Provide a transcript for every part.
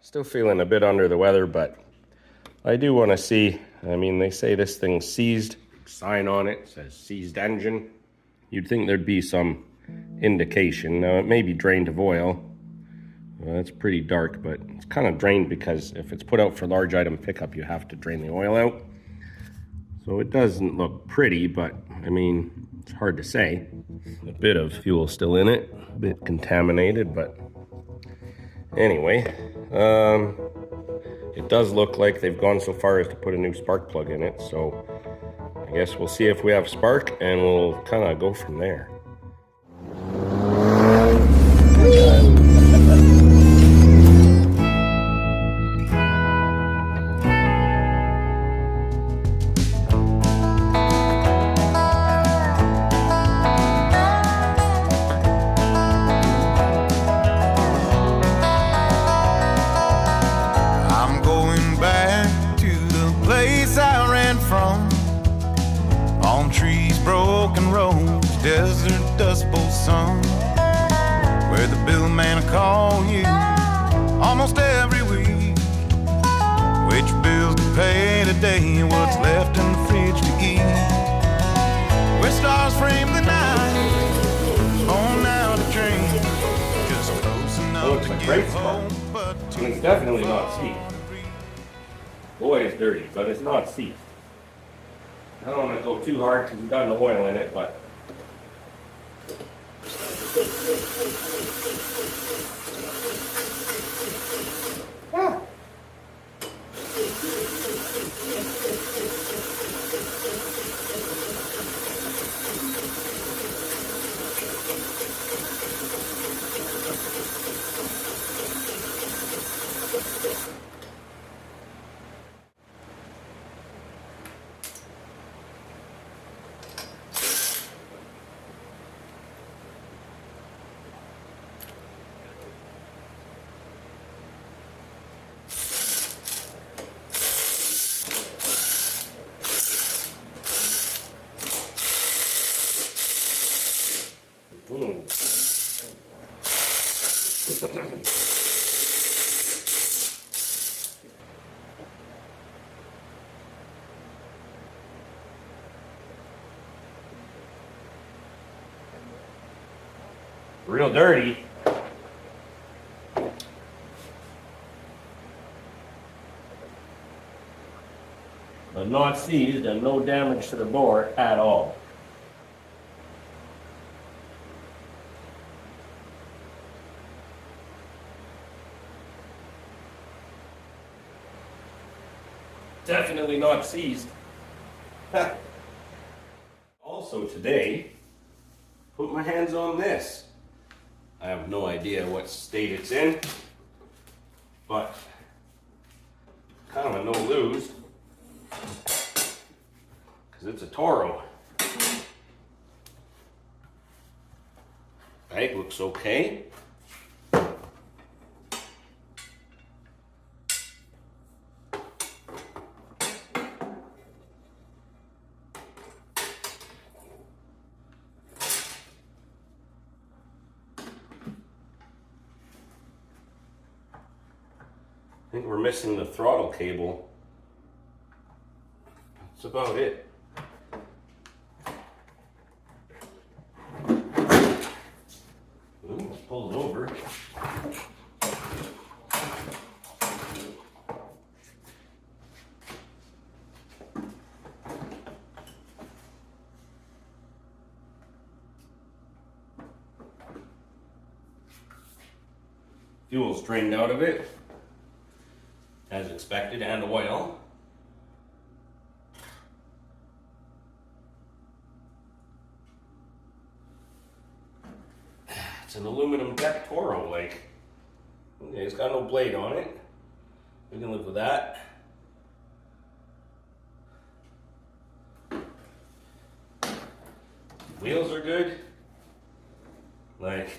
Still feeling a bit under the weather, but I do want to see. I mean, they say this thing's seized. Sign on it says seized engine. You'd think there'd be some indication. Now, it may be drained of oil. Well, it's pretty dark, but it's kind of drained because if it's put out for large item pickup, you have to drain the oil out. So it doesn't look pretty, but I mean, it's hard to say. A bit of fuel still in it, a bit contaminated, but anyway, it does look like they've gone so far as to put a new spark plug in it. So I guess we'll see if we have spark and we'll kind of go from there. Broken roads, desert dust bowl sun, where the bill man will call you almost every week. Which bills to pay today, what's left in the fridge to eat. Where stars frame the night, on out a train, just close enough to get home, but it's definitely not seized. Boy, it's dirty, but it's not seized. I don't want to go too hard because we've got no oil in it, but ah. Real dirty. But not seized and no damage to the bore at all. Definitely not seized. Also today, put my hands on this. I have no idea what state it's in, but kind of a no-lose because it's a Toro. Bag looks okay. I think we're missing the throttle cable. That's about it. Ooh, let's pull it over. Fuel's drained out of it, as expected, and oil. It's an aluminum deck Toro, like, okay, it's got no blade on it. We can live with that. Wheels are good. Like,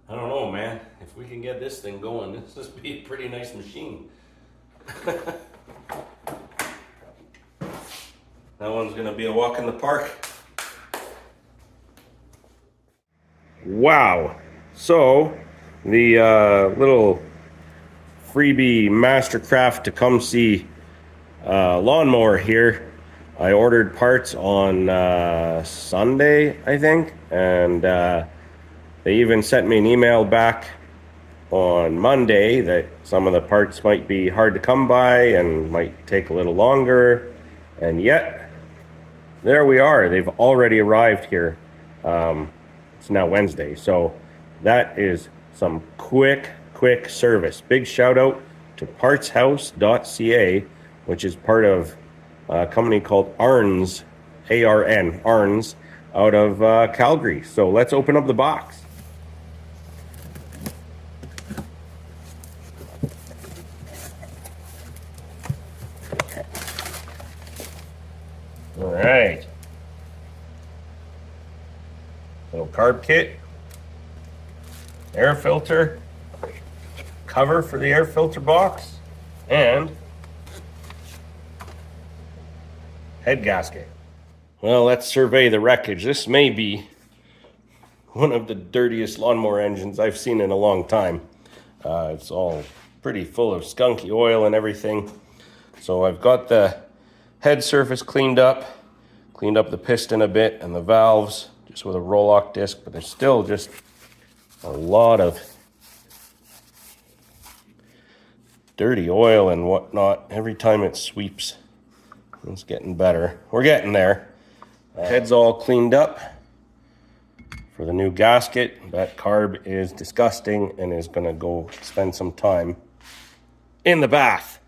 I don't know, man. If we can get this thing going, this must be a pretty nice machine. That one's gonna be a walk in the park. Wow. So, the little freebie Mastercraft Tecumseh lawnmower here. I ordered parts on Sunday, I think, and they even sent me an email back on Monday that some of the parts might be hard to come by and might take a little longer, and yet there we are. They've already arrived here. It's now Wednesday, so that is some quick service. Big shout out to partshouse.ca, which is part of a company called Arns, A-R-N, Arns, out of Calgary. So let's open up the box. All right. Little carb kit, air filter, cover for the air filter box, and head gasket. Well, let's survey the wreckage. This may be one of the dirtiest lawnmower engines I've seen in a long time. It's all pretty full of skunky oil and everything. So I've got the head surface cleaned up the piston a bit and the valves just with a roll-lock disc, but there's still just a lot of dirty oil and whatnot every time it sweeps. It's getting better. We're getting there. Head's all cleaned up for the new gasket. That carb is disgusting and is gonna go spend some time in the bath.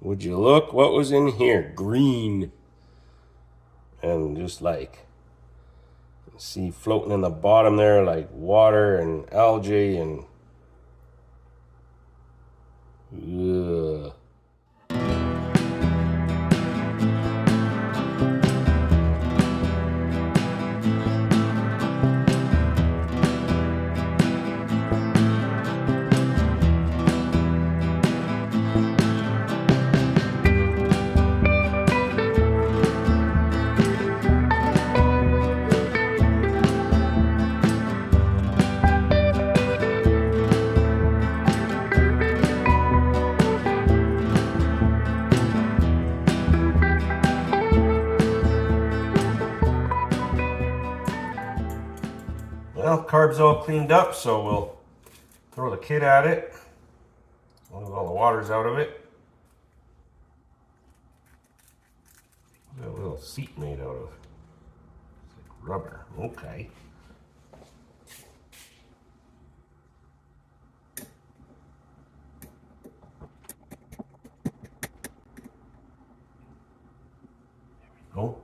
Would you look what was in here? Green. And just like, see floating in the bottom there like water and algae and ugh. Well, carb's all cleaned up, so we'll throw the kit at it. Once all the water's out of it. What's that little seat made out of? It's like rubber. Okay. There we go.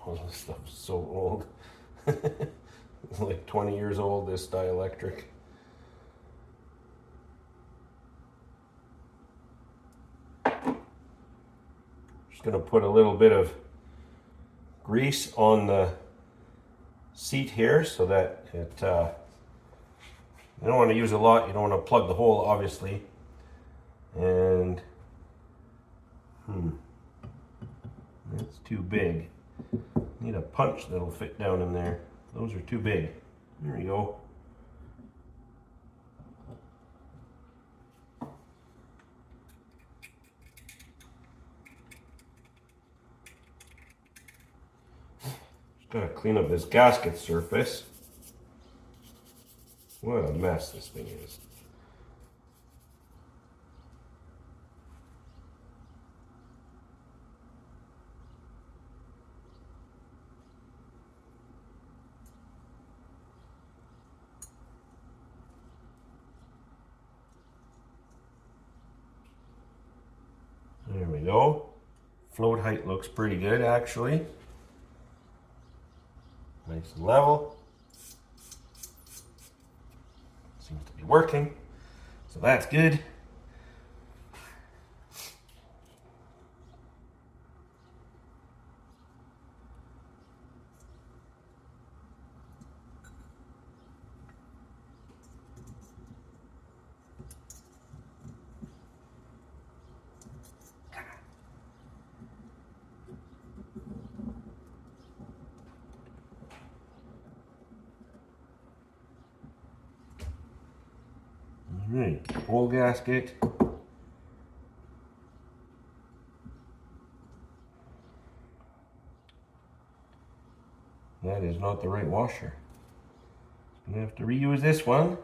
Oh, this stuff's so old. It's like 20 years old, this dielectric. Just gonna put a little bit of grease on the seat here so that it, you don't want to use a lot, you don't want to plug the hole obviously. And, that's too big. Need a punch that'll fit down in there. Those are too big. There we go. Just gotta clean up this gasket surface. What a mess this thing is. There we go. Float height looks pretty good actually. Nice and level. Seems to be working. So that's good. Hey, pole gasket. That is not the right washer. I'm gonna have to reuse this one.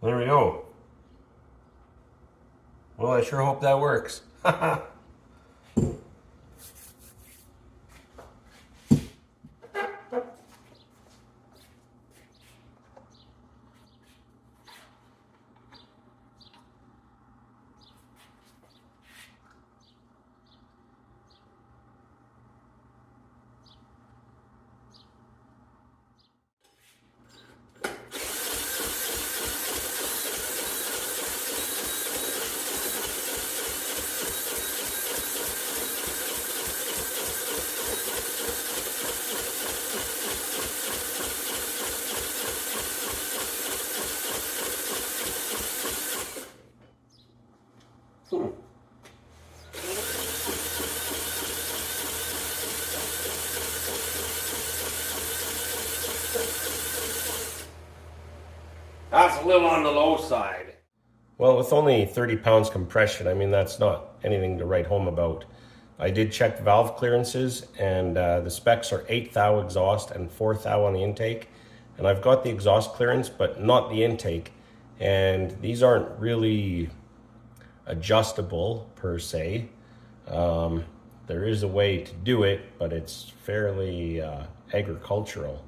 There we go. Well, I sure hope that works. That's a little on the low side. Well, with only 30 pounds compression, I mean, that's not anything to write home about. I did check valve clearances, and the specs are 8 thou exhaust and 4 thou on the intake. And I've got the exhaust clearance, but not the intake. And these aren't really adjustable per se. There is a way to do it, but it's fairly agricultural.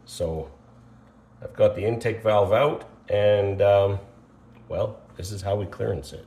So I've got the intake valve out, and well, this is how we clearance it.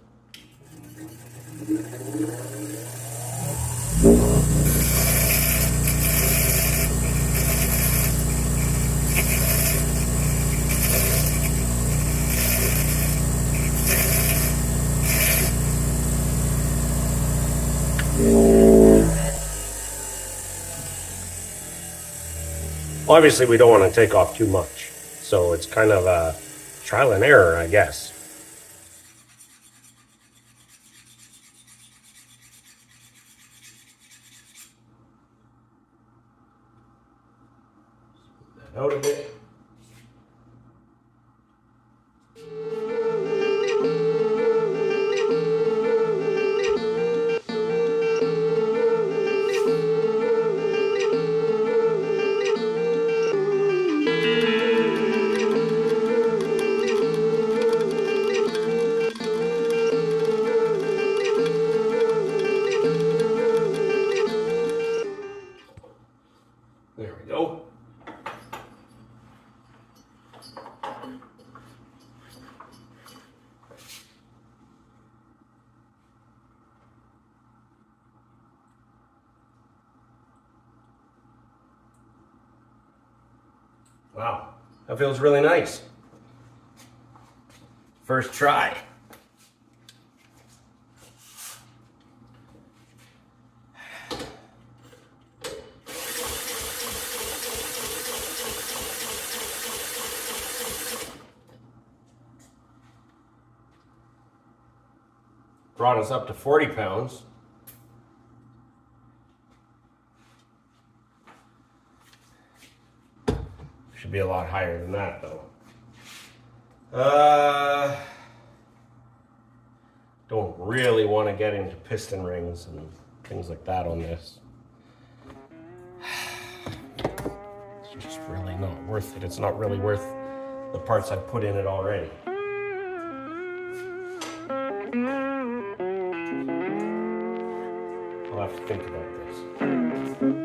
Obviously, we don't want to take off too much, so it's kind of a trial and error, I guess. Put that out a bit. There we go. Wow, that feels really nice. First try. Brought us up to 40 pounds. Should be a lot higher than that though. Don't really want to get into piston rings and things like that on this. It's just really not worth it. It's not really worth the parts I put in it already. I'll have to think about this.